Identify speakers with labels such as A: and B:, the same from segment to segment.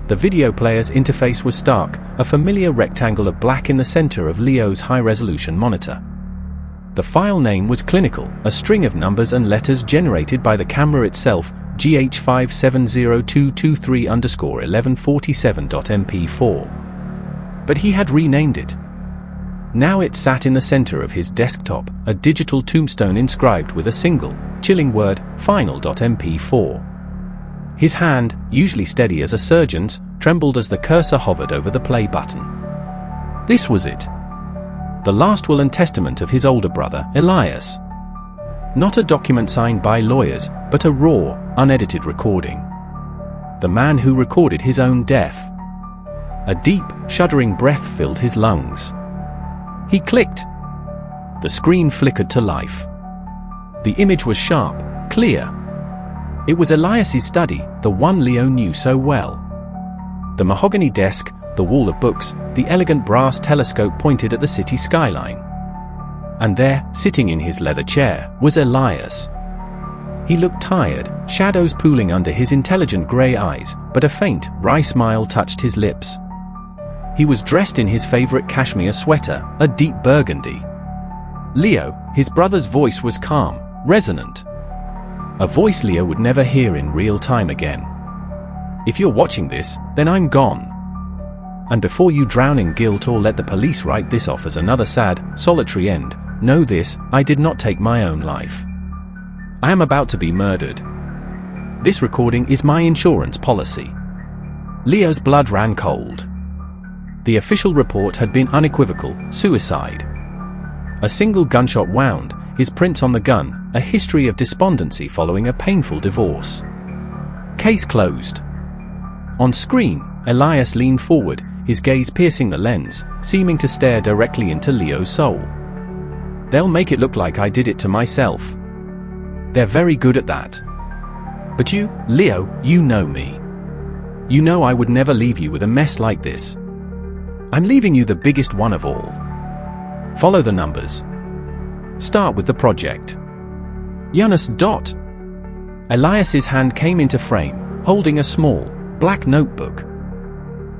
A: The video player's interface was stark, a familiar rectangle of black in the center of Leo's high-resolution monitor. The file name was clinical, a string of numbers and letters generated by the camera itself, GH570223_1147.MP4. But he had renamed it. Now it sat in the center of his desktop, a digital tombstone inscribed with a single, chilling word, FINAL.MP4. His hand, usually steady as a surgeon's, trembled as the cursor hovered over the play button. This was it. The last will and testament of his older brother, Elias. Not a document signed by lawyers, but a raw, unedited recording. The man who recorded his own death. A deep, shuddering breath filled his lungs. He clicked. The screen flickered to life. The image was sharp, clear. It was Elias's study, the one Leo knew so well. The mahogany desk, the wall of books, the elegant brass telescope pointed at the city skyline. And there, sitting in his leather chair, was Elias. He looked tired, shadows pooling under his intelligent grey eyes, but a faint, wry smile touched his lips. He was dressed in his favorite cashmere sweater, a deep burgundy. Leo, his brother's voice was calm, resonant. A voice Leo would never hear in real time again. If you're watching this, then I'm gone. And before you drown in guilt or let the police write this off as another sad, solitary end, know this, I did not take my own life. I am about to be murdered. This recording is my insurance policy. Leo's blood ran cold. The official report had been unequivocal, suicide. A single gunshot wound, his prints on the gun, a history of despondency following a painful divorce. Case closed. On screen, Elias leaned forward, his gaze piercing the lens, seeming to stare directly into Leo's soul. They'll make it look like I did it to myself. They're very good at that. But you, Leo, you know me. You know I would never leave you with a mess like this. I'm leaving you the biggest one of all. Follow the numbers. Start with the project. Janus. Elias's hand came into frame, holding a small, black notebook.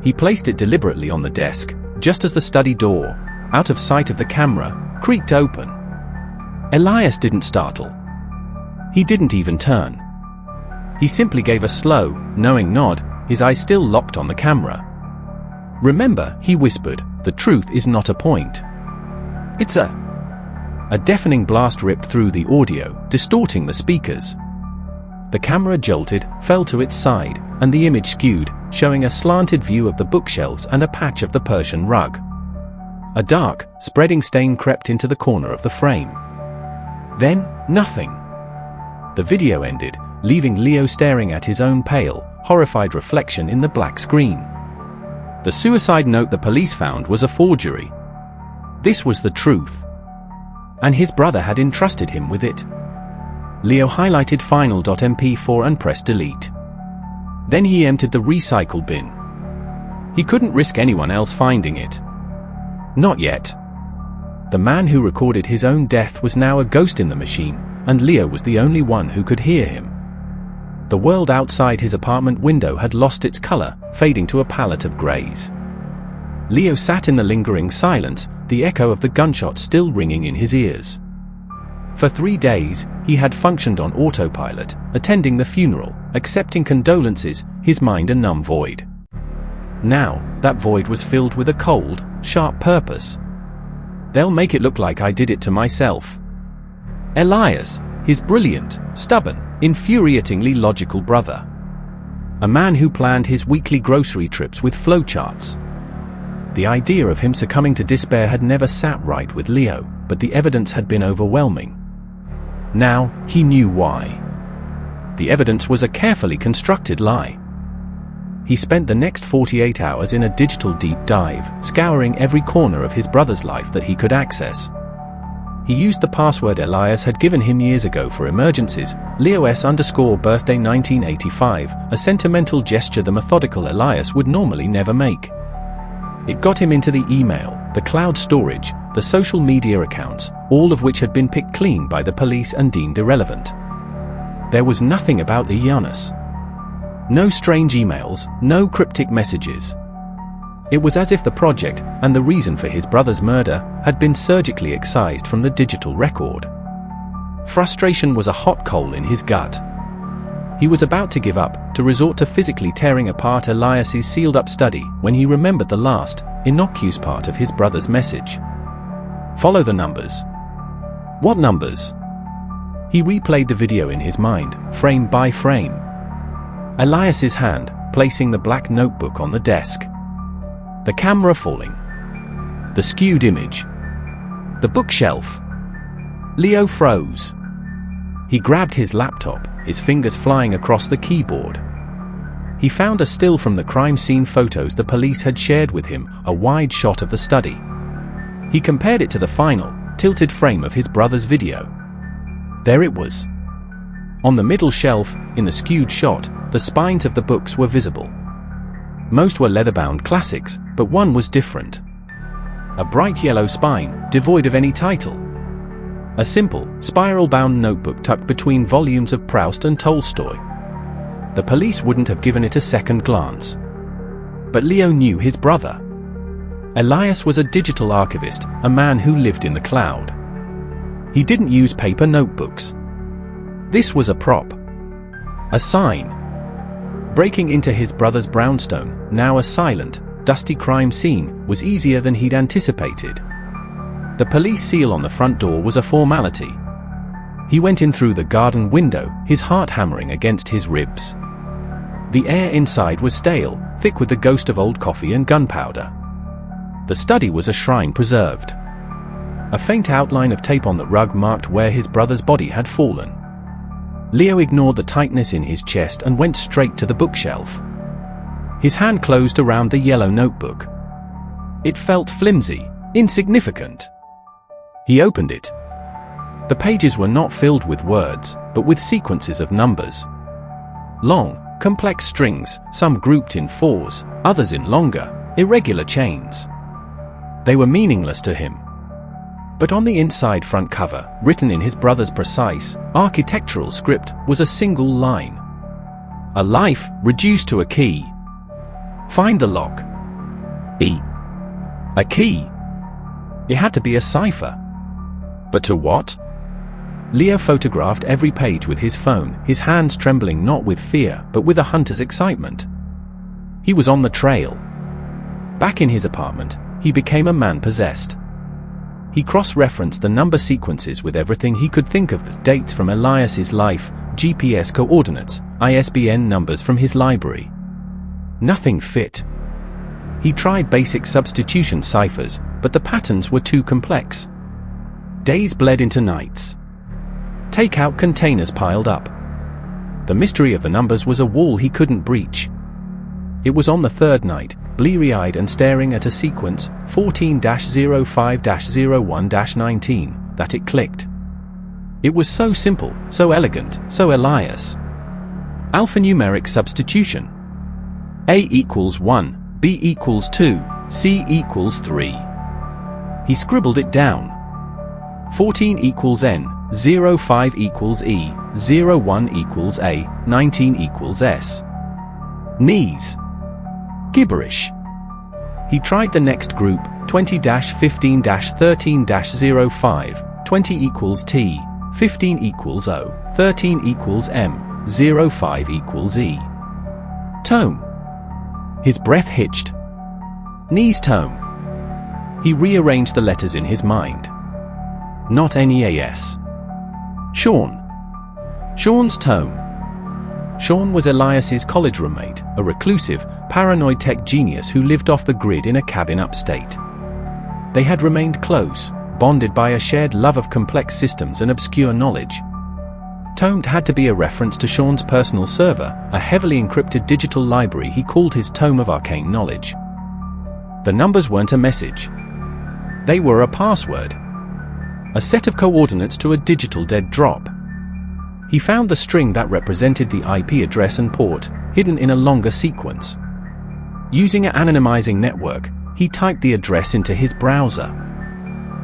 A: He placed it deliberately on the desk, just as the study door, out of sight of the camera, creaked open. Elias didn't startle. He didn't even turn. He simply gave a slow, knowing nod, his eyes still locked on the camera. Remember, he whispered, the truth is not a point. It's a deafening blast ripped through the audio, distorting the speakers. The camera jolted, fell to its side, and the image skewed, showing a slanted view of the bookshelves and a patch of the Persian rug. A dark, spreading stain crept into the corner of the frame. Then, nothing. The video ended, leaving Leo staring at his own pale, horrified reflection in the black screen. The suicide note the police found was a forgery. This was the truth. And his brother had entrusted him with it. Leo highlighted FINAL.MP4 and pressed delete. Then he emptired the recycle bin. He couldn't risk anyone else finding it. Not yet. The man who recorded his own death was now a ghost in the machine, and Leo was the only one who could hear him. The world outside his apartment window had lost its color, fading to a palette of grays. Leo sat in the lingering silence, the echo of the gunshot still ringing in his ears. For 3 days, he had functioned on autopilot, attending the funeral, accepting condolences, his mind a numb void. Now, that void was filled with a cold, sharp purpose. They'll make it look like I did it to myself. Elias, his brilliant, stubborn, infuriatingly logical brother. A man who planned his weekly grocery trips with flowcharts. The idea of him succumbing to despair had never sat right with Leo, but the evidence had been overwhelming. Now, he knew why. The evidence was a carefully constructed lie. He spent the next 48 hours in a digital deep dive, scouring every corner of his brother's life that he could access. He used the password Elias had given him years ago for emergencies, Leos_birthday 1985, a sentimental gesture the methodical Elias would normally never make. It got him into the email, the cloud storage, the social media accounts, all of which had been picked clean by the police and deemed irrelevant. There was nothing about Janus. No strange emails, no cryptic messages. It was as if the project, and the reason for his brother's murder, had been surgically excised from the digital record. Frustration was a hot coal in his gut. He was about to give up, to resort to physically tearing apart Elias's sealed-up study, when he remembered the last, innocuous part of his brother's message. Follow the numbers. What numbers? He replayed the video in his mind, frame by frame. Elias's hand, placing the black notebook on the desk. The camera falling. The skewed image. The bookshelf. Leo froze. He grabbed his laptop, his fingers flying across the keyboard. He found a still from the crime scene photos the police had shared with him, a wide shot of the study. He compared it to the final, tilted frame of his brother's video. There it was. On the middle shelf, in the skewed shot, the spines of the books were visible. Most were leather-bound classics, but one was different. A bright yellow spine, devoid of any title. A simple, spiral-bound notebook tucked between volumes of Proust and Tolstoy. The police wouldn't have given it a second glance. But Leo knew his brother. Elias was a digital archivist, a man who lived in the cloud. He didn't use paper notebooks. This was a prop. A sign. Breaking into his brother's brownstone, now a silent, dusty crime scene, was easier than he'd anticipated. The police seal on the front door was a formality. He went in through the garden window, his heart hammering against his ribs. The air inside was stale, thick with the ghost of old coffee and gunpowder. The study was a shrine preserved. A faint outline of tape on the rug marked where his brother's body had fallen. Leo ignored the tightness in his chest and went straight to the bookshelf. His hand closed around the yellow notebook. It felt flimsy, insignificant. He opened it. The pages were not filled with words, but with sequences of numbers. Long, complex strings, some grouped in fours, others in longer, irregular chains. They were meaningless to him. But on the inside front cover, written in his brother's precise, architectural script, was a single line. A life reduced to a key. Find the lock. E. A key. It had to be a cipher. But to what? Leo photographed every page with his phone, his hands trembling not with fear, but with a hunter's excitement. He was on the trail. Back in his apartment, he became a man possessed. He cross-referenced the number sequences with everything he could think of, the dates from Elias's life, GPS coordinates, ISBN numbers from his library. Nothing fit. He tried basic substitution ciphers, but the patterns were too complex. Days bled into nights. Takeout containers piled up. The mystery of the numbers was a wall he couldn't breach. It was on the third night, bleary-eyed and staring at a sequence, 14-05-01-19, that it clicked. It was so simple, so elegant, so Elias. Alphanumeric substitution. A equals 1, B equals 2, C equals 3. He scribbled it down. 14 equals N, 05 equals E, 01 equals A, 19 equals S. Knees. Gibberish. He tried the next group, 20-15-13-05, 20 equals T, 15 equals O, 13 equals M, 05 equals E. Tome. His breath hitched. Knees tome. He rearranged the letters in his mind. Not NEAS. Sean. Sean's tome. Sean was Elias's college roommate, a reclusive, paranoid tech genius who lived off the grid in a cabin upstate. They had remained close, bonded by a shared love of complex systems and obscure knowledge. Tomed had to be a reference to Sean's personal server, a heavily encrypted digital library he called his Tome of Arcane Knowledge. The numbers weren't a message. They were a password. A set of coordinates to a digital dead drop. He found the string that represented the IP address and port, hidden in a longer sequence. Using an anonymizing network, he typed the address into his browser.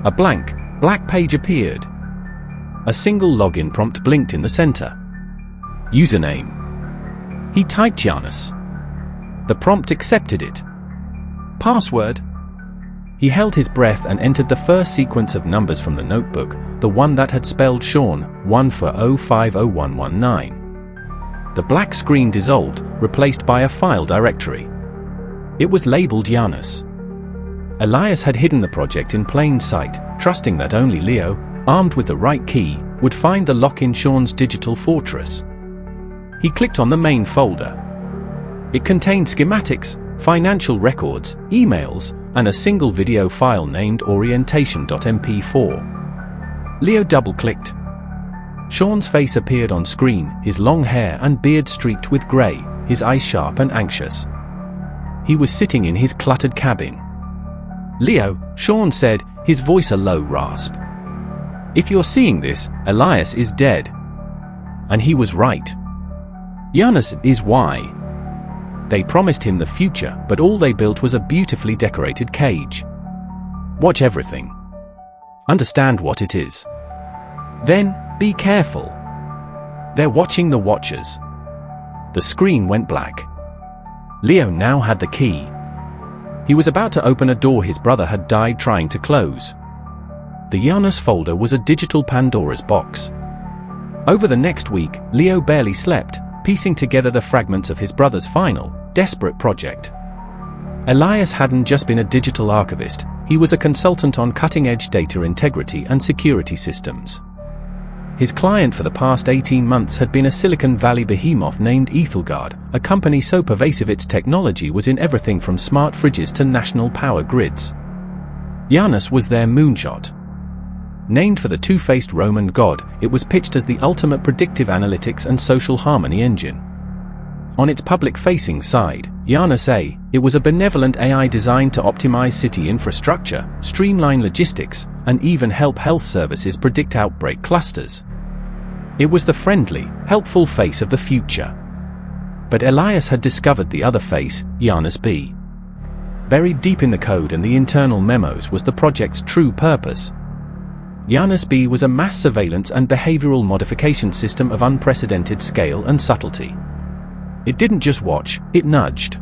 A: A blank, black page appeared. A single login prompt blinked in the center. Username. He typed Janus. The prompt accepted it. Password? He held his breath and entered the first sequence of numbers from the notebook, the one that had spelled Sean, 1 for 050119. The black screen dissolved, replaced by a file directory. It was labeled Janus. Elias had hidden the project in plain sight, trusting that only Leo, armed with the right key, would find the lock in Sean's digital fortress. He clicked on the main folder. It contained schematics, financial records, emails, and a single video file named Orientation.MP4. Leo double-clicked. Sean's face appeared on screen, his long hair and beard streaked with grey, his eyes sharp and anxious. He was sitting in his cluttered cabin. Leo, Sean said, his voice a low rasp. If you're seeing this, Elias is dead. And he was right. Janus is why. They promised him the future, but all they built was a beautifully decorated cage. Watch everything. Understand what it is. Then, be careful. They're watching the Watchers. The screen went black. Leo now had the key. He was about to open a door his brother had died trying to close. The Janus folder was a digital Pandora's box. Over the next week, Leo barely slept, piecing together the fragments of his brother's final, desperate project. Elias hadn't just been a digital archivist, he was a consultant on cutting-edge data integrity and security systems. His client for the past 18 months had been a Silicon Valley behemoth named Ethelgard, a company so pervasive its technology was in everything from smart fridges to national power grids. Janus was their moonshot. Named for the two-faced Roman god, it was pitched as the ultimate predictive analytics and social harmony engine. On its public-facing side, Janus A, it was a benevolent AI designed to optimize city infrastructure, streamline logistics, and even help health services predict outbreak clusters. It was the friendly, helpful face of the future. But Elias had discovered the other face, Janus B. Buried deep in the code and the internal memos was the project's true purpose. Janus B was a mass surveillance and behavioral modification system of unprecedented scale and subtlety. It didn't just watch, it nudged.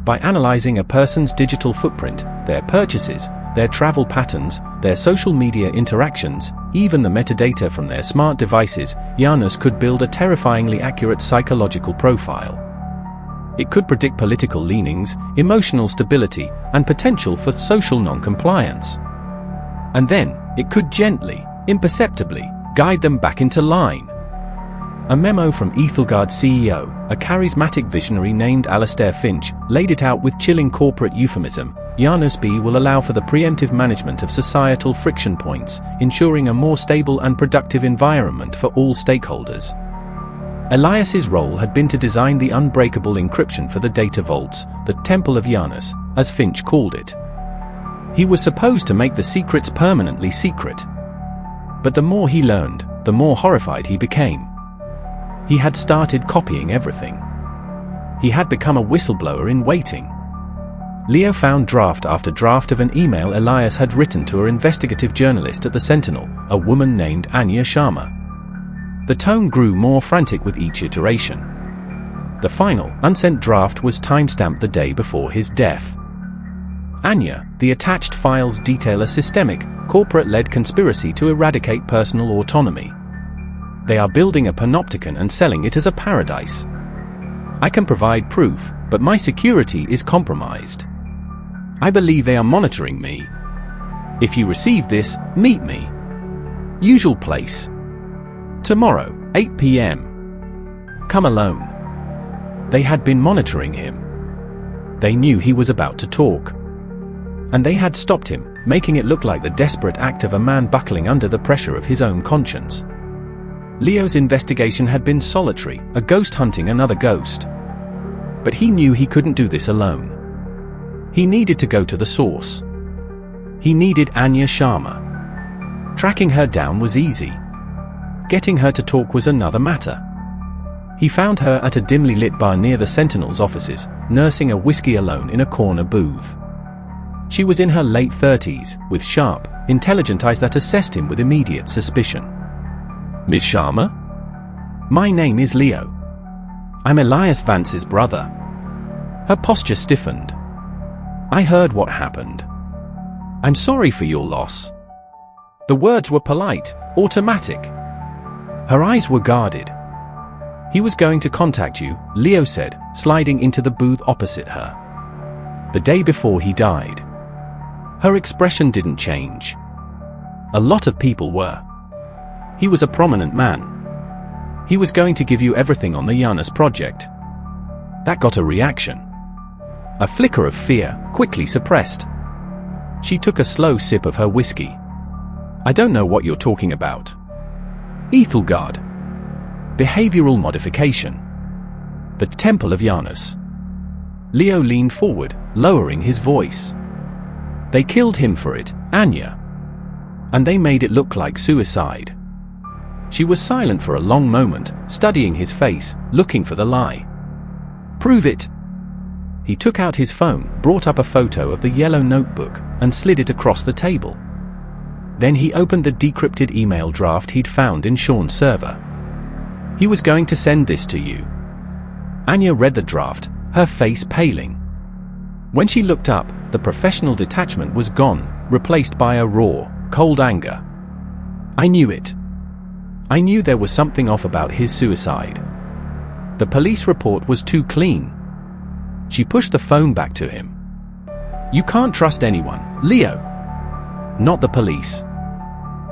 A: By analyzing a person's digital footprint, their purchases, their travel patterns, their social media interactions, even the metadata from their smart devices, Janus could build a terrifyingly accurate psychological profile. It could predict political leanings, emotional stability, and potential for social non-compliance. And then, it could gently, imperceptibly, guide them back into line. A memo from Ethelgard's CEO, a charismatic visionary named Alastair Finch, laid it out with chilling corporate euphemism. Janus B will allow for the preemptive management of societal friction points, ensuring a more stable and productive environment for all stakeholders. Elias's role had been to design the unbreakable encryption for the data vaults, the Temple of Janus, as Finch called it. He was supposed to make the secrets permanently secret. But the more he learned, the more horrified he became. He had started copying everything. He had become a whistleblower in waiting. Leo found draft after draft of an email Elias had written to an investigative journalist at the Sentinel, a woman named Anya Sharma. The tone grew more frantic with each iteration. The final, unsent draft was timestamped the day before his death. Anya, the attached files detail a systemic, corporate-led conspiracy to eradicate personal autonomy. They are building a panopticon and selling it as a paradise. I can provide proof, but my security is compromised. I believe they are monitoring me. If you receive this, meet me. Usual place. Tomorrow, 8 p.m. Come alone. They had been monitoring him. They knew he was about to talk. And they had stopped him, making it look like the desperate act of a man buckling under the pressure of his own conscience. Leo's investigation had been solitary, a ghost hunting another ghost. But he knew he couldn't do this alone. He needed to go to the source. He needed Anya Sharma. Tracking her down was easy. Getting her to talk was another matter. He found her at a dimly lit bar near the Sentinel's offices, nursing a whiskey alone in a corner booth. She was in her late 30s, with sharp, intelligent eyes that assessed him with immediate suspicion. Miss Sharma? My name is Leo. I'm Elias Vance's brother. Her posture stiffened. I heard what happened. I'm sorry for your loss. The words were polite, automatic. Her eyes were guarded. He was going to contact you, Leo said, sliding into the booth opposite her. The day before he died. Her expression didn't change. A lot of people were. He was a prominent man. He was going to give you everything on the Janus project. That got a reaction. A flicker of fear, quickly suppressed. She took a slow sip of her whiskey. I don't know what you're talking about. Ethelgard. Behavioral modification. The Temple of Janus. Leo leaned forward, lowering his voice. They killed him for it, Anya. And they made it look like suicide. She was silent for a long moment, studying his face, looking for the lie. Prove it. He took out his phone, brought up a photo of the yellow notebook, and slid it across the table. Then he opened the decrypted email draft he'd found in Sean's server. He was going to send this to you. Anya read the draft, her face paling. When she looked up, the professional detachment was gone, replaced by a raw, cold anger. I knew it. I knew there was something off about his suicide. The police report was too clean. She pushed the phone back to him. You can't trust anyone, Leo. Not the police.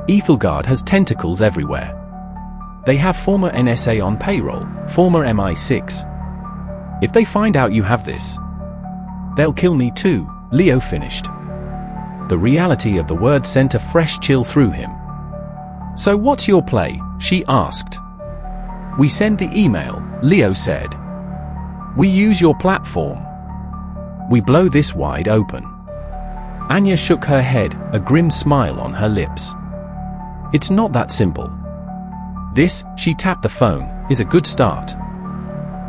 A: Ethelgard has tentacles everywhere. They have former NSA on payroll, former MI6. If they find out you have this, they'll kill me too, Leo finished. The reality of the word sent a fresh chill through him. So what's your play? She asked. We send the email, Leo said. We use your platform. We blow this wide open. Anya shook her head, a grim smile on her lips. It's not that simple. This, she tapped the phone, is a good start.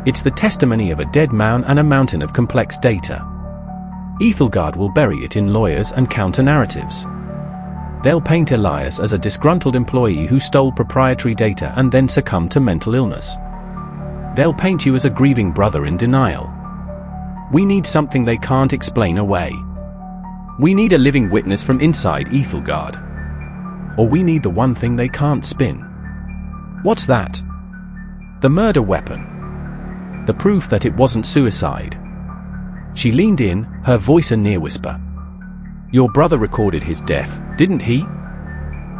A: It's the testimony of a dead man and a mountain of complex data. Ethelgard will bury it in lawyers and counter-narratives. They'll paint Elias as a disgruntled employee who stole proprietary data and then succumbed to mental illness. They'll paint you as a grieving brother in denial. We need something they can't explain away. We need a living witness from inside Ethelgard. Or we need the one thing they can't spin. What's that? The murder weapon. The proof that it wasn't suicide. She leaned in, her voice a near whisper. Your brother recorded his death, didn't he?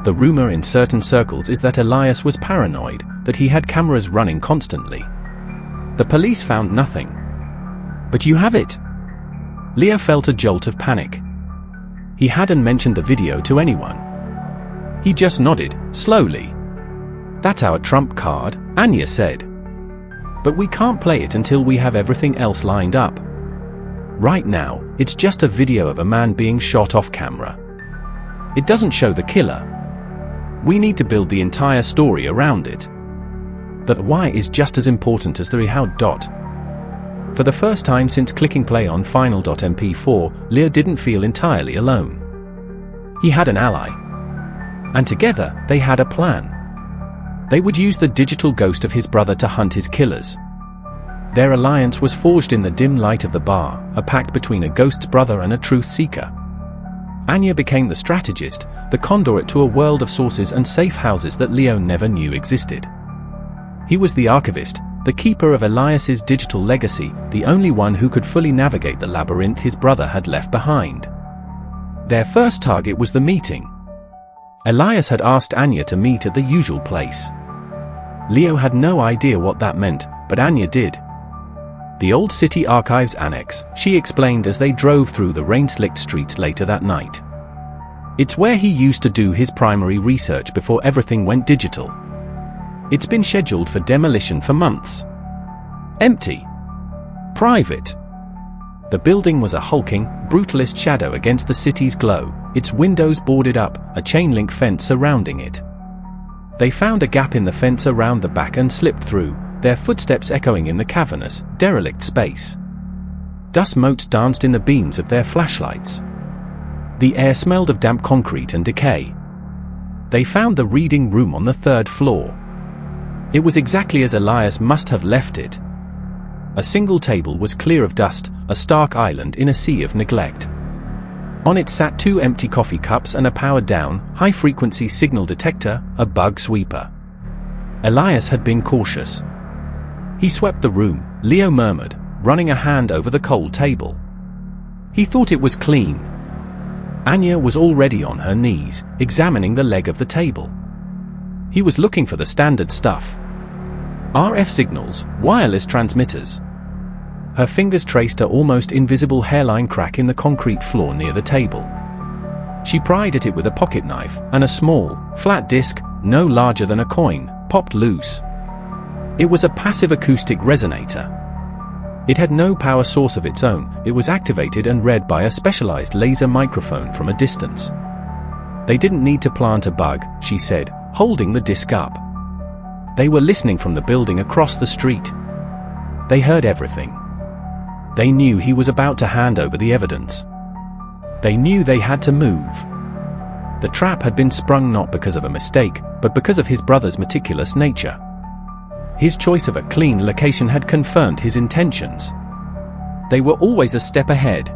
A: The rumor in certain circles is that Elias was paranoid, that he had cameras running constantly. The police found nothing. But you have it. Leo felt a jolt of panic. He hadn't mentioned the video to anyone. He just nodded, slowly. That's our trump card, Anya said. But we can't play it until we have everything else lined up. Right now, it's just a video of a man being shot off camera. It doesn't show the killer. We need to build the entire story around it. The why is just as important as the how. For the first time since clicking play on FINAL.MP4, Leo didn't feel entirely alone. He had an ally. And together, they had a plan. They would use the digital ghost of his brother to hunt his killers. Their alliance was forged in the dim light of the bar, a pact between a ghost's brother and a truth seeker. Anya became the strategist, the conduit to a world of sources and safe houses that Leo never knew existed. He was the archivist, the keeper of Elias's digital legacy, the only one who could fully navigate the labyrinth his brother had left behind. Their first target was the meeting. Elias had asked Anya to meet at the usual place. Leo had no idea what that meant, but Anya did. The old City Archives Annex, she explained as they drove through the rain-slicked streets later that night. It's where he used to do his primary research before everything went digital. It's been scheduled for demolition for months. Empty. Private. The building was a hulking, brutalist shadow against the city's glow, its windows boarded up, a chain-link fence surrounding it. They found a gap in the fence around the back and slipped through, their footsteps echoing in the cavernous, derelict space. Dust motes danced in the beams of their flashlights. The air smelled of damp concrete and decay. They found the reading room on the 3rd floor. It was exactly as Elias must have left it. A single table was clear of dust, a stark island in a sea of neglect. On it sat 2 empty coffee cups and a powered-down, high-frequency signal detector, a bug sweeper. Elias had been cautious. He swept the room, Leo murmured, running a hand over the cold table. He thought it was clean. Anya was already on her knees, examining the leg of the table. He was looking for the standard stuff. RF signals, wireless transmitters. Her fingers traced an almost invisible hairline crack in the concrete floor near the table. She pried at it with a pocket knife, and a small, flat disc, no larger than a coin, popped loose. It was a passive acoustic resonator. It had no power source of its own. It was activated and read by a specialized laser microphone from a distance. They didn't need to plant a bug, she said, holding the disc up. They were listening from the building across the street. They heard everything. They knew he was about to hand over the evidence. They knew they had to move. The trap had been sprung not because of a mistake, but because of his brother's meticulous nature. His choice of a clean location had confirmed his intentions. They were always a step ahead.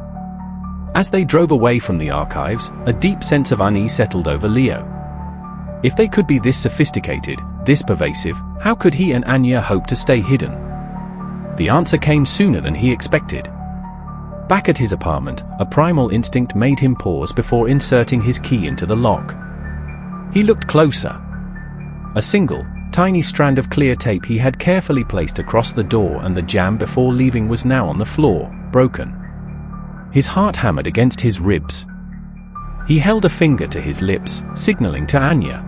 A: As they drove away from the archives, a deep sense of unease settled over Leo. If they could be this sophisticated, this pervasive, how could he and Anya hope to stay hidden? The answer came sooner than he expected. Back at his apartment, a primal instinct made him pause before inserting his key into the lock. He looked closer. A single, tiny strand of clear tape he had carefully placed across the door and the jamb before leaving was now on the floor, broken. His heart hammered against his ribs. He held a finger to his lips, signaling to Anya.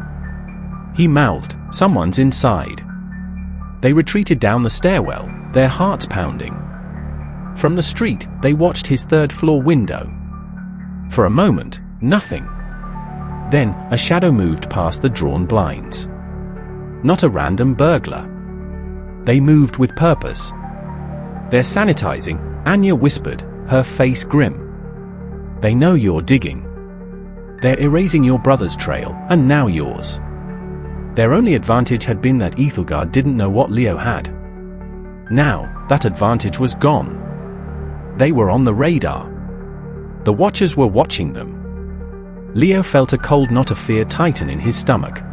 A: He mouthed, "Someone's inside." They retreated down the stairwell, their hearts pounding. From the street, they watched his third-floor window. For a moment, nothing. Then, a shadow moved past the drawn blinds. Not a random burglar. They moved with purpose. "They're sanitizing," Anya whispered, her face grim. "They know you're digging. They're erasing your brother's trail, and now yours." Their only advantage had been that Ethelgard didn't know what Leo had. Now, that advantage was gone. They were on the radar. The Watchers were watching them. Leo felt a cold knot of fear tighten in his stomach.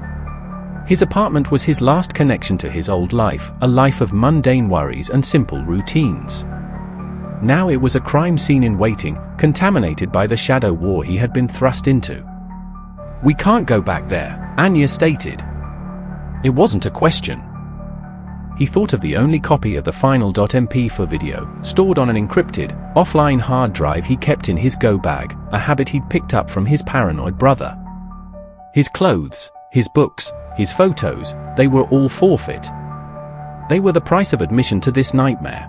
A: His apartment was his last connection to his old life, a life of mundane worries and simple routines. Now it was a crime scene in waiting, contaminated by the shadow war he had been thrust into. "We can't go back there," Anya stated. It wasn't a question. He thought of the only copy of the FINAL.MP4 video, stored on an encrypted, offline hard drive he kept in his go bag, a habit he'd picked up from his paranoid brother. His clothes, his books, his photos, they were all forfeit. They were the price of admission to this nightmare.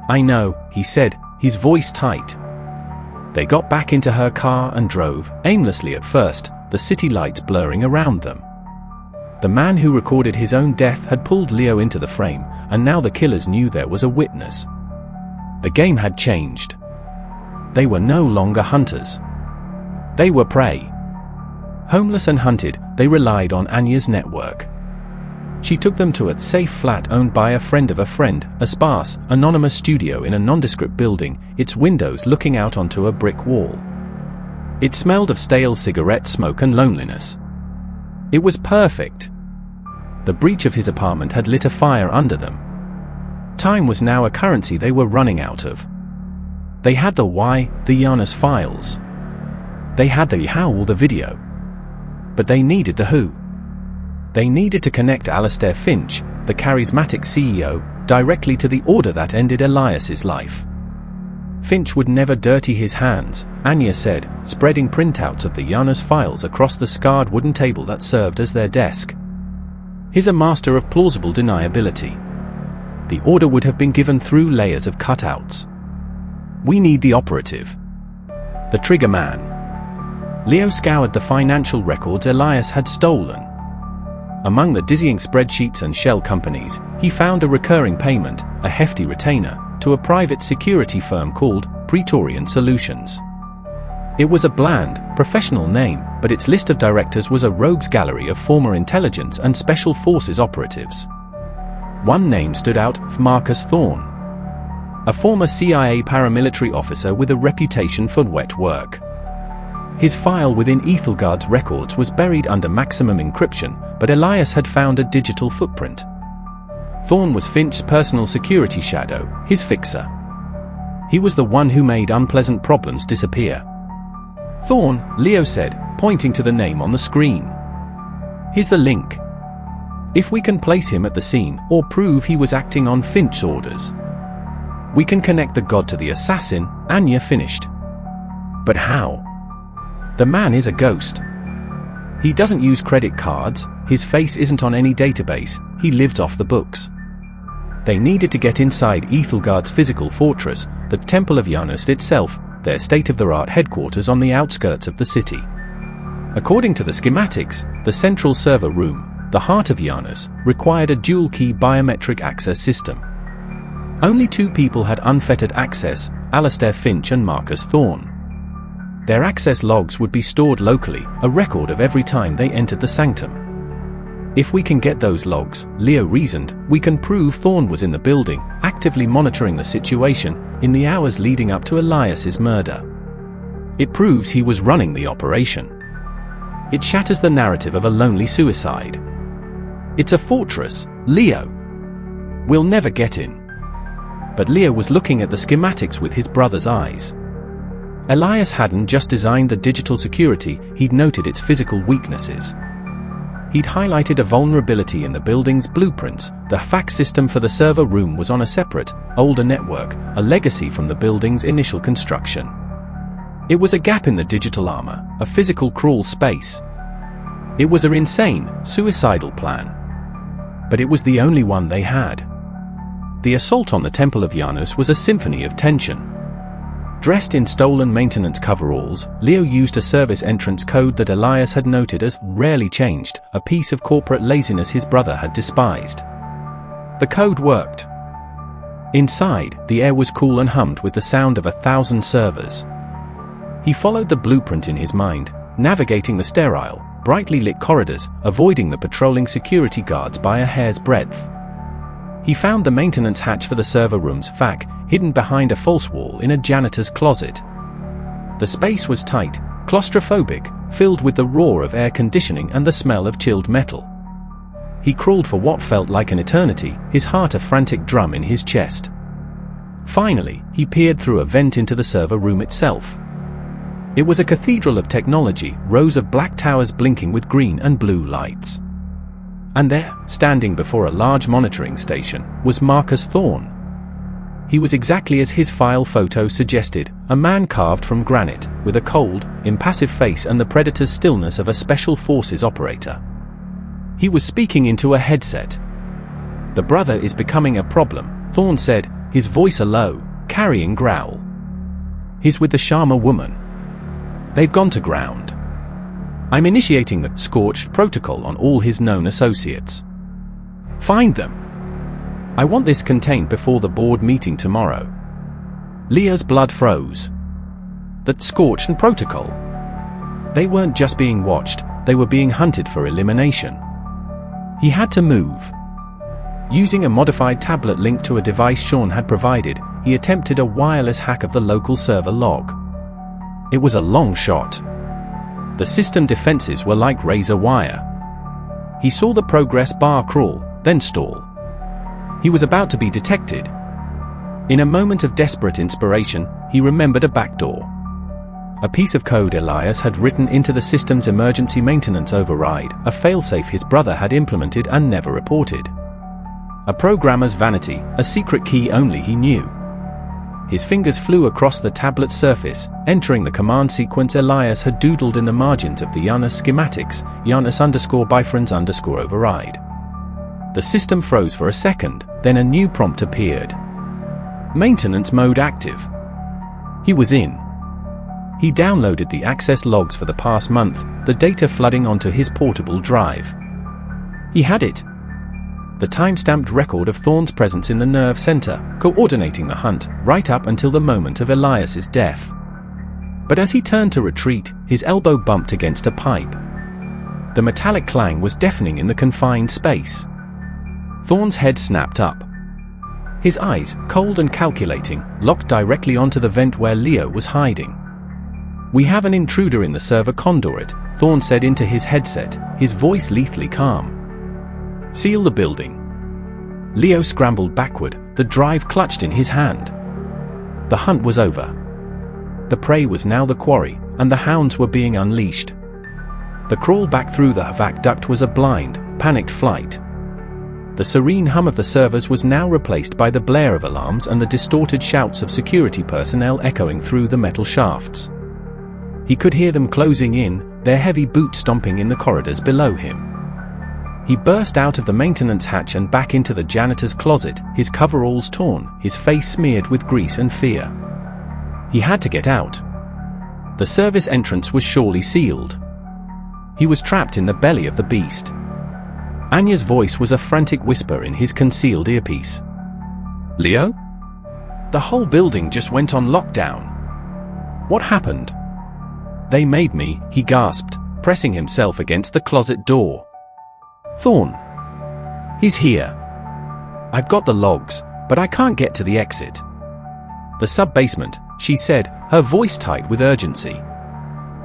A: "I know," he said, his voice tight. They got back into her car and drove, aimlessly at first, the city lights blurring around them. The man who recorded his own death had pulled Leo into the frame, and now the killers knew there was a witness. The game had changed. They were no longer hunters. They were prey. Homeless and hunted, they relied on Anya's network. She took them to a safe flat owned by a friend of a friend, a sparse, anonymous studio in a nondescript building, its windows looking out onto a brick wall. It smelled of stale cigarette smoke and loneliness. It was perfect. The breach of his apartment had lit a fire under them. Time was now a currency they were running out of. They had the why, the Janus Files. They had the how, the video. But they needed the who. They needed to connect Alistair Finch, the charismatic CEO, directly to the order that ended Elias's life. Finch would never dirty his hands, Anya said, spreading printouts of the Janus Files across the scarred wooden table that served as their desk. He's a master of plausible deniability. The order would have been given through layers of cutouts. We need the operative. The trigger man. Leo scoured the financial records Elias had stolen. Among the dizzying spreadsheets and shell companies, he found a recurring payment, a hefty retainer, to a private security firm called Praetorian Solutions. It was a bland, professional name, but its list of directors was a rogues gallery of former intelligence and special forces operatives. One name stood out, Marcus Thorne. a former CIA paramilitary officer with a reputation for wet work. His file within Ethelgard's records was buried under maximum encryption, but Elias had found a digital footprint. Thorn was Finch's personal security shadow, his fixer. He was the one who made unpleasant problems disappear. Thorn, Leo said, pointing to the name on the screen. Here's the link. If we can place him at the scene, or prove he was acting on Finch's orders, we can connect the god to the assassin, Anya finished. But how? The man is a ghost. He doesn't use credit cards, his face isn't on any database, he lived off the books. They needed to get inside Ethelgard's physical fortress, the Temple of Janus itself, their state-of-the-art headquarters on the outskirts of the city. According to the schematics, the central server room, the heart of Janus, required a dual-key biometric access system. Only 2 people had unfettered access, Alistair Finch and Marcus Thorn. Their access logs would be stored locally, a record of every time they entered the sanctum. If we can get those logs, Leo reasoned, we can prove Thorn was in the building, actively monitoring the situation, in the hours leading up to Elias's murder. It proves he was running the operation. It shatters the narrative of a lonely suicide. It's a fortress, Leo. We'll never get in. But Leo was looking at the schematics with his brother's eyes. Elias hadn't just designed the digital security, he'd noted its physical weaknesses. He'd highlighted a vulnerability in the building's blueprints. The fax system for the server room was on a separate, older network, a legacy from the building's initial construction. It was a gap in the digital armor, a physical crawl space. It was an insane, suicidal plan. But it was the only one they had. The assault on the Temple of Janus was a symphony of tension. Dressed in stolen maintenance coveralls, Leo used a service entrance code that Elias had noted as rarely changed, a piece of corporate laziness his brother had despised. The code worked. Inside, the air was cool and hummed with the sound of 1,000 servers. He followed the blueprint in his mind, navigating the sterile, brightly lit corridors, avoiding the patrolling security guards by a hair's breadth. He found the maintenance hatch for the server room's FAC, hidden behind a false wall in a janitor's closet. The space was tight, claustrophobic, filled with the roar of air conditioning and the smell of chilled metal. He crawled for what felt like an eternity, his heart a frantic drum in his chest. Finally, he peered through a vent into the server room itself. It was a cathedral of technology, rows of black towers blinking with green and blue lights. And there, standing before a large monitoring station, was Marcus Thorn. He was exactly as his file photo suggested, a man carved from granite, with a cold, impassive face and the predator's stillness of a special forces operator. He was speaking into a headset. "The brother is becoming a problem," Thorn said, his voice a low, carrying growl. "He's with the Sharma woman. They've gone to ground. I'm initiating the Scorched protocol on all his known associates. Find them. I want this contained before the board meeting tomorrow." Leo's blood froze. The Scorched protocol? They weren't just being watched, they were being hunted for elimination. He had to move. Using a modified tablet linked to a device Sean had provided, he attempted a wireless hack of the local server log. It was a long shot. The system defenses were like razor wire. He saw the progress bar crawl, then stall. He was about to be detected. In a moment of desperate inspiration, he remembered a backdoor. A piece of code Elias had written into the system's emergency maintenance override, a failsafe his brother had implemented and never reported. A programmer's vanity, a secret key only he knew. His fingers flew across the tablet's surface, entering the command sequence Elias had doodled in the margins of the Janus schematics, Janus_bifriends_override. The system froze for a second, then a new prompt appeared. Maintenance mode active. He was in. He downloaded the access logs for the past month, the data flooding onto his portable drive. He had it. The time-stamped record of Thorn's presence in the nerve center, coordinating the hunt, right up until the moment of Elias's death. But as he turned to retreat, his elbow bumped against a pipe. The metallic clang was deafening in the confined space. Thorn's head snapped up. His eyes, cold and calculating, locked directly onto the vent where Leo was hiding. "We have an intruder in the server conduit," Thorn said into his headset, his voice lethally calm. "Seal the building." Leo scrambled backward, the drive clutched in his hand. The hunt was over. The prey was now the quarry, and the hounds were being unleashed. The crawl back through the HVAC duct was a blind, panicked flight. The serene hum of the servers was now replaced by the blare of alarms and the distorted shouts of security personnel echoing through the metal shafts. He could hear them closing in, their heavy boots stomping in the corridors below him. He burst out of the maintenance hatch and back into the janitor's closet, his coveralls torn, his face smeared with grease and fear. He had to get out. The service entrance was surely sealed. He was trapped in the belly of the beast. Anya's voice was a frantic whisper in his concealed earpiece. "Leo? The whole building just went on lockdown. What happened?" "They made me," he gasped, pressing himself against the closet door. "Thorn. He's here. I've got the logs, but I can't get to the exit." "The sub-basement," she said, her voice tight with urgency.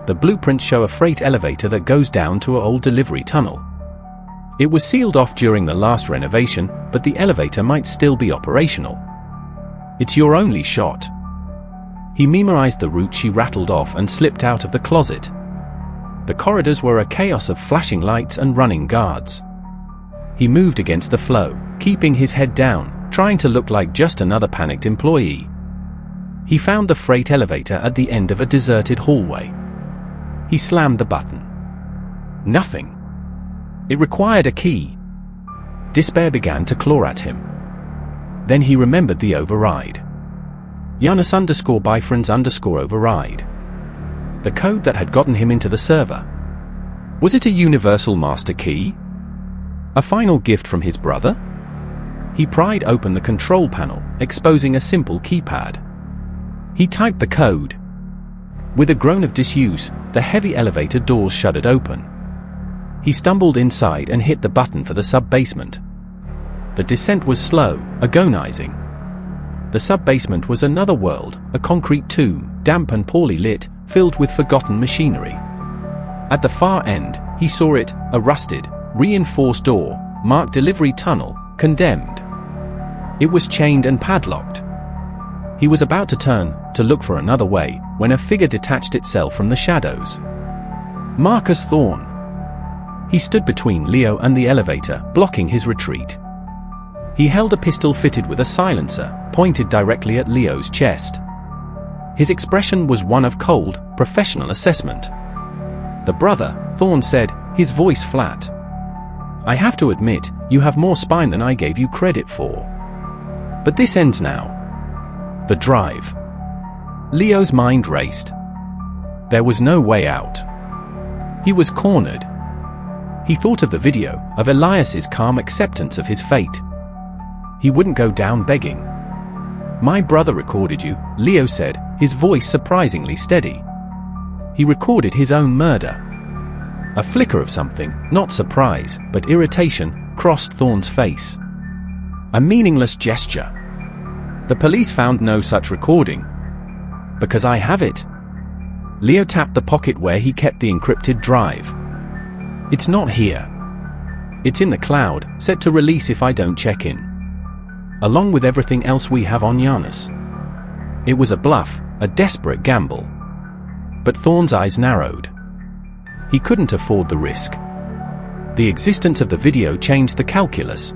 A: "The blueprints show a freight elevator that goes down to an old delivery tunnel. It was sealed off during the last renovation, but the elevator might still be operational. It's your only shot." He memorized the route she rattled off and slipped out of the closet. The corridors were a chaos of flashing lights and running guards. He moved against the flow, keeping his head down, trying to look like just another panicked employee. He found the freight elevator at the end of a deserted hallway. He slammed the button. Nothing. It required a key. Despair began to claw at him. Then he remembered the override. Janus_Bifriends_override. The code that had gotten him into the server. Was it a universal master key? A final gift from his brother? He pried open the control panel, exposing a simple keypad. He typed the code. With a groan of disuse, the heavy elevator doors shuddered open. He stumbled inside and hit the button for the sub-basement. The descent was slow, agonizing. The sub-basement was another world, a concrete tomb, damp and poorly lit, filled with forgotten machinery. At the far end, he saw it, a rusted, reinforced door, marked delivery tunnel, condemned. It was chained and padlocked. He was about to turn, to look for another way, when a figure detached itself from the shadows. Marcus Thorn. He stood between Leo and the elevator, blocking his retreat. He held a pistol fitted with a silencer, pointed directly at Leo's chest. His expression was one of cold, professional assessment. "The brother," Thorn said, his voice flat. "I have to admit, you have more spine than I gave you credit for. But this ends now." The drive. Leo's mind raced. There was no way out. He was cornered. He thought of the video, of Elias's calm acceptance of his fate. He wouldn't go down begging. "My brother recorded you," Leo said, his voice surprisingly steady. He recorded his own murder. A flicker of something, not surprise, but irritation, crossed Thorn's face. A meaningless gesture. "The police found no such recording." "Because I have it." Leo tapped the pocket where he kept the encrypted drive. "It's not here. It's in the cloud, set to release if I don't check in. Along with everything else we have on Janus." It was a bluff, a desperate gamble. But Thorn's eyes narrowed. He couldn't afford the risk. The existence of the video changed the calculus.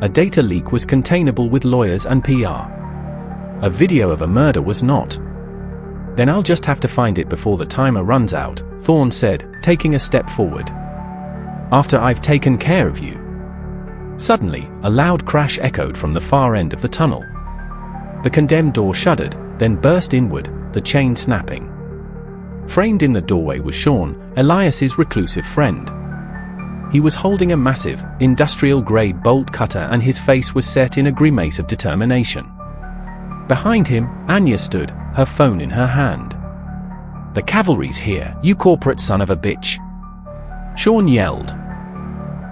A: A data leak was containable with lawyers and PR. A video of a murder was not. "Then I'll just have to find it before the timer runs out," Thorn said, taking a step forward. "After I've taken care of you." Suddenly, a loud crash echoed from the far end of the tunnel. The condemned door shuddered, then burst inward, the chain snapping. Framed in the doorway was Sean, Elias's reclusive friend. He was holding a massive, industrial-grade bolt cutter and his face was set in a grimace of determination. Behind him, Anya stood, her phone in her hand. "The cavalry's here, you corporate son of a bitch!" Sean yelled.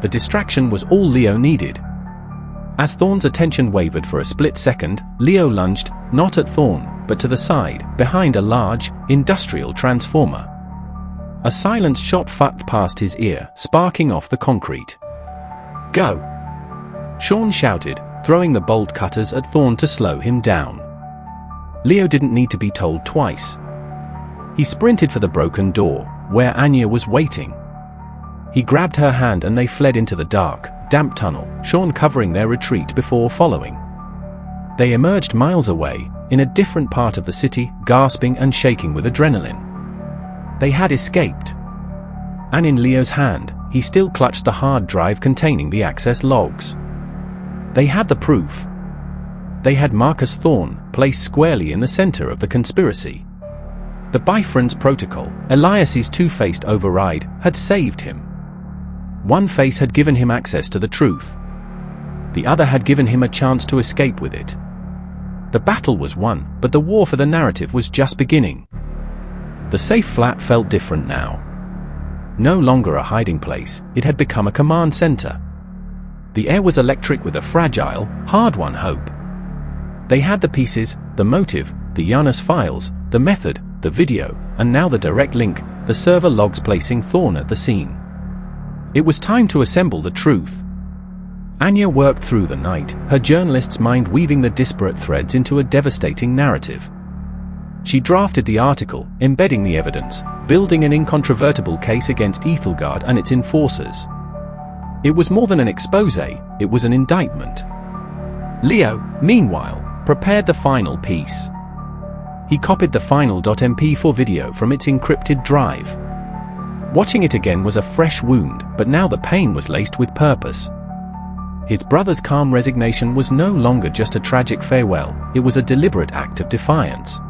A: The distraction was all Leo needed. As Thorne's attention wavered for a split second, Leo lunged, not at Thorne, but to the side, behind a large, industrial transformer. A silenced shot flapped past his ear, sparking off the concrete. "Go!" Sean shouted, throwing the bolt cutters at Thorne to slow him down. Leo didn't need to be told twice. He sprinted for the broken door, where Anya was waiting. He grabbed her hand and they fled into the dark, damp tunnel, Sean covering their retreat before following. They emerged miles away, in a different part of the city, gasping and shaking with adrenaline. They had escaped. And in Leo's hand, he still clutched the hard drive containing the access logs. They had the proof. They had Marcus Thorne, placed squarely in the center of the conspiracy. The Bifrons Protocol, Elias's two-faced override, had saved him. One face had given him access to the truth. The other had given him a chance to escape with it. The battle was won, but the war for the narrative was just beginning. The safe flat felt different now. No longer a hiding place, it had become a command center. The air was electric with a fragile, hard-won hope. They had the pieces, the motive, the Janus Files, the method, the video, and now the direct link, the server logs placing Thorne at the scene. It was time to assemble the truth. Anya worked through the night, her journalist's mind weaving the disparate threads into a devastating narrative. She drafted the article, embedding the evidence, building an incontrovertible case against Ethelgard and its enforcers. It was more than an expose, it was an indictment. Leo, meanwhile, prepared the final piece. He copied the FINAL.MP4 video from its encrypted drive. Watching it again was a fresh wound, but now the pain was laced with purpose. His brother's calm resignation was no longer just a tragic farewell, it was a deliberate act of defiance.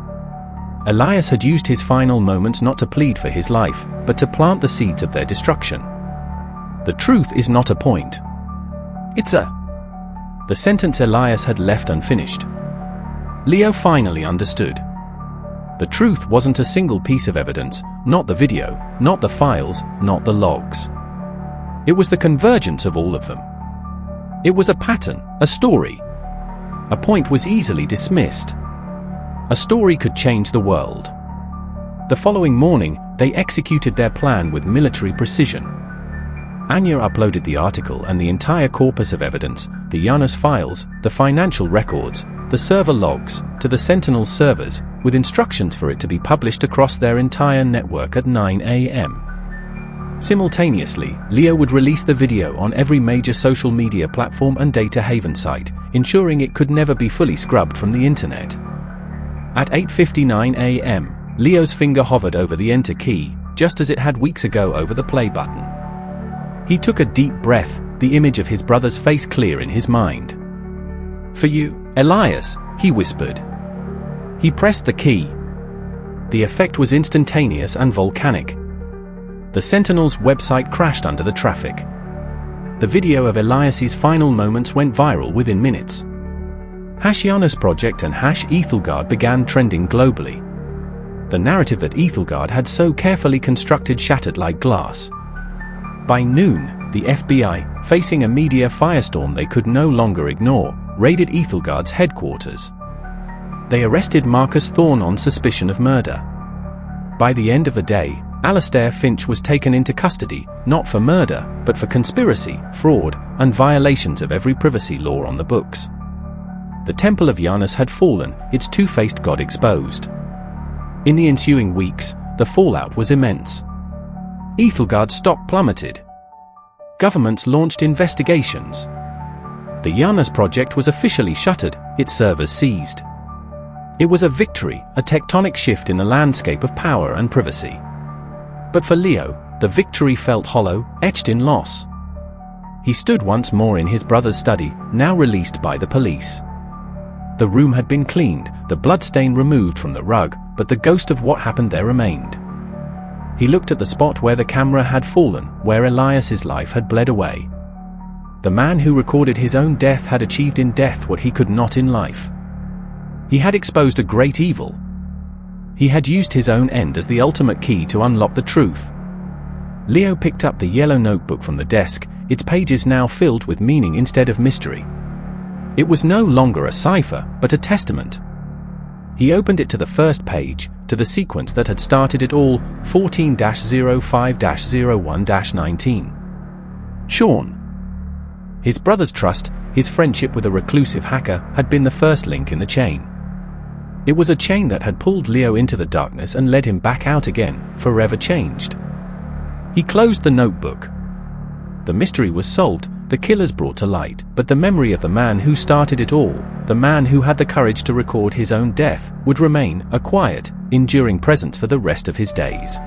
A: Elias had used his final moments not to plead for his life, but to plant the seeds of their destruction. The truth is not a point. It's a... The sentence Elias had left unfinished. Leo finally understood. The truth wasn't a single piece of evidence, not the video, not the files, not the logs. It was the convergence of all of them. It was a pattern, a story. A point was easily dismissed. A story could change the world. The following morning, they executed their plan with military precision. Anya uploaded the article and the entire corpus of evidence, the Janus Files, the financial records, the server logs, to the Sentinel's servers, with instructions for it to be published across their entire network at 9 a.m. Simultaneously, Leo would release the video on every major social media platform and data haven site, ensuring it could never be fully scrubbed from the internet. At 8:59 a.m., Leo's finger hovered over the enter key, just as it had weeks ago over the play button. He took a deep breath, the image of his brother's face clear in his mind. "For you, Elias," he whispered. He pressed the key. The effect was instantaneous and volcanic. The Sentinel's website crashed under the traffic. The video of Elias's final moments went viral within minutes. #Janus Project and #Ethelgard began trending globally. The narrative that Ethelgard had so carefully constructed shattered like glass. By noon, the FBI, facing a media firestorm they could no longer ignore, raided Ethelgard's headquarters. They arrested Marcus Thorne on suspicion of murder. By the end of the day, Alastair Finch was taken into custody, not for murder, but for conspiracy, fraud, and violations of every privacy law on the books. The Temple of Janus had fallen, its two-faced god exposed. In the ensuing weeks, the fallout was immense. Ethelgard's stock plummeted. Governments launched investigations. The Janus Project was officially shuttered, its servers seized. It was a victory, a tectonic shift in the landscape of power and privacy. But for Leo, the victory felt hollow, etched in loss. He stood once more in his brother's study, now released by the police. The room had been cleaned, the bloodstain removed from the rug, but the ghost of what happened there remained. He looked at the spot where the camera had fallen, where Elias's life had bled away. The man who recorded his own death had achieved in death what he could not in life. He had exposed a great evil. He had used his own end as the ultimate key to unlock the truth. Leo picked up the yellow notebook from the desk, its pages now filled with meaning instead of mystery. It was no longer a cipher, but a testament. He opened it to the first page, to the sequence that had started it all, 14-05-01-19. Sean. His brother's trust, his friendship with a reclusive hacker, had been the first link in the chain. It was a chain that had pulled Leo into the darkness and led him back out again, forever changed. He closed the notebook. The mystery was solved, the killers brought to light, but the memory of the man who started it all, the man who had the courage to record his own death, would remain a quiet, enduring presence for the rest of his days.